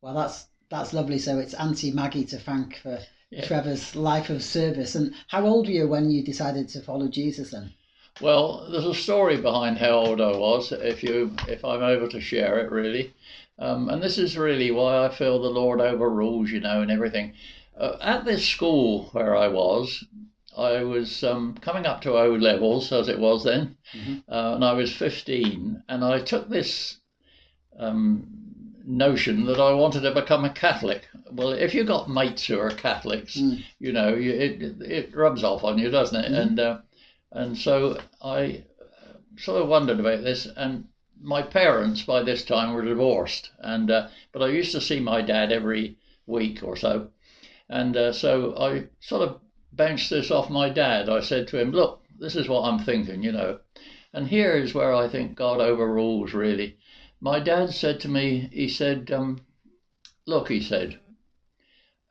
Well, that's lovely. So it's Auntie Maggie to thank for Yeah. Trevor's life of service. And how old were you when you decided to follow Jesus then? Well, there's a story behind how old I was, if I'm able to share it, really. And this is really why I feel the Lord overrules, and everything. At this school where I was coming up to O levels, as it was then, and I was 15, and I took this notion that I wanted to become a Catholic. Well, if you've got mates who are Catholics, it rubs off on you, doesn't it? And so I sort of wondered about this, and my parents by this time were divorced, but I used to see my dad every week or so, and so I sort of bounced this off my dad. I said to him, "Look, this is what I'm thinking, and here is where I think God overrules, really." My dad said to me, he said, "Look," he said,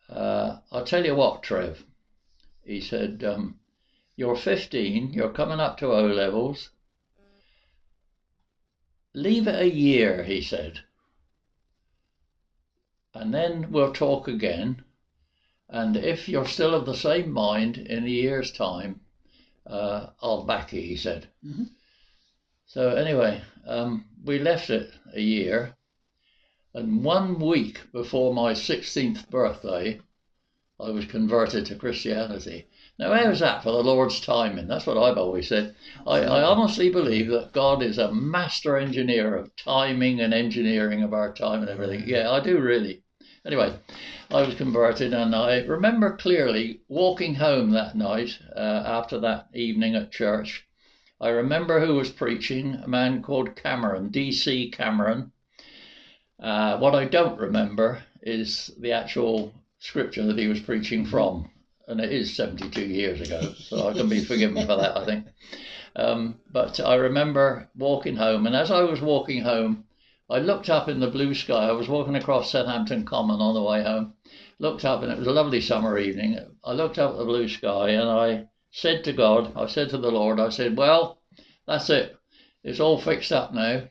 "I'll tell you what, Trev," he said, "you're 15, you're coming up to O levels. Leave it a year," he said, "and then we'll talk again. And if you're still of the same mind in a year's time, I'll back you," he said. So anyway, we left it a year. And 1 week before my 16th birthday, I was converted to Christianity. Now, how's that for the Lord's timing? That's what I've always said. I honestly believe that God is a master engineer of timing and engineering of our time and everything. Yeah, I do really. Anyway, I was converted, and I remember clearly walking home that night after that evening at church. I remember who was preaching, a man called Cameron, D.C. Cameron. What I don't remember is the actual scripture that he was preaching from, and it is 72 years ago, so I can be forgiven for that, I think. But I remember walking home, and as I was walking home, I looked up in the blue sky. I was walking across Southampton Common on the way home, looked up, and it was a lovely summer evening. I looked up at the blue sky, and I said to God, I said to the Lord, I said, "Well, that's it. It's all fixed up now."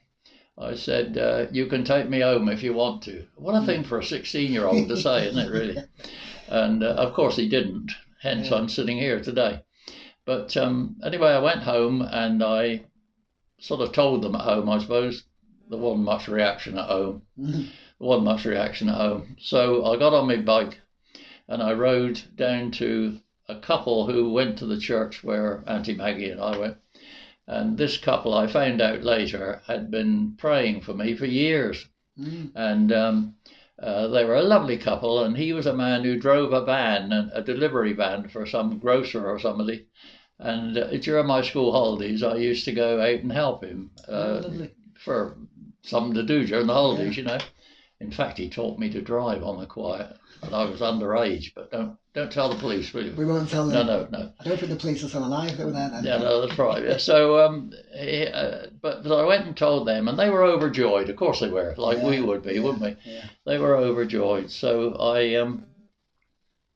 I said, "You can take me home if you want to." What a thing for a 16-year-old to say, isn't it, really? And of course he didn't, hence I'm sitting here today. But anyway, I went home, and I sort of told them at home, I suppose. There wasn't much reaction at home. So I got on my bike, and I rode down to a couple who went to the church where Auntie Maggie and I went. And this couple, I found out later, had been praying for me for years. And they were a lovely couple, and he was a man who drove a van, a delivery van for some grocer or somebody. And during my school holidays, I used to go out and help him for something to do during the holidays, In fact, he taught me to drive on the quiet, and I was underage. But don't tell the police, will you? We won't tell them. No. I don't think the police are still alive that were there then. Yeah, no, that's right. Yeah. So, but I went and told them, and they were overjoyed. Of course they were, like we would be, wouldn't we? Yeah. They were overjoyed. So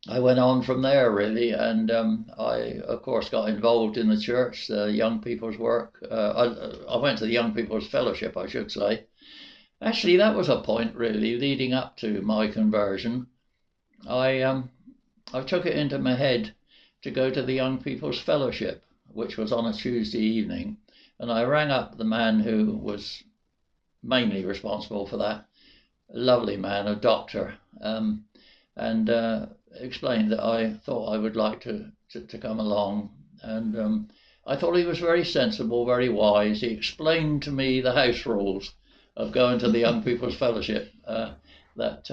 I went on from there, really, and I, of course, got involved in the church, the young people's work. I went to the young people's fellowship, I should say. Actually, that was a point, really, leading up to my conversion. I took it into my head to go to the young people's fellowship, which was on a Tuesday evening, and I rang up the man who was mainly responsible for that. A lovely man, a doctor, and explained that I thought I would like to come along. And I thought he was very sensible, very wise. He explained to me the house rules of going to the young people's fellowship, that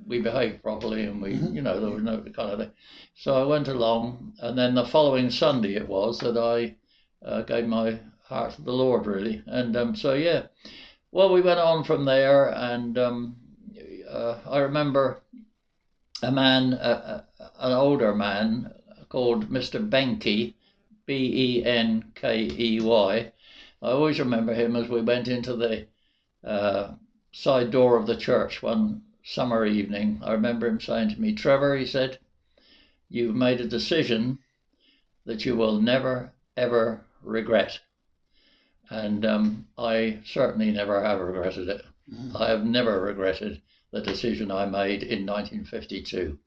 we behaved properly, and there was no kind of thing. So I went along, and then the following Sunday it was that I gave my heart to the Lord, really. And so yeah, well, we went on from there, and I remember a man, an older man called Mr. Benkey, Benkey. I always remember him as we went into the side door of the church one summer evening. I remember him saying to me, "Trevor," he said, "you've made a decision that you will never, ever regret." And I certainly never have regretted it. I have never regretted the decision I made in 1952.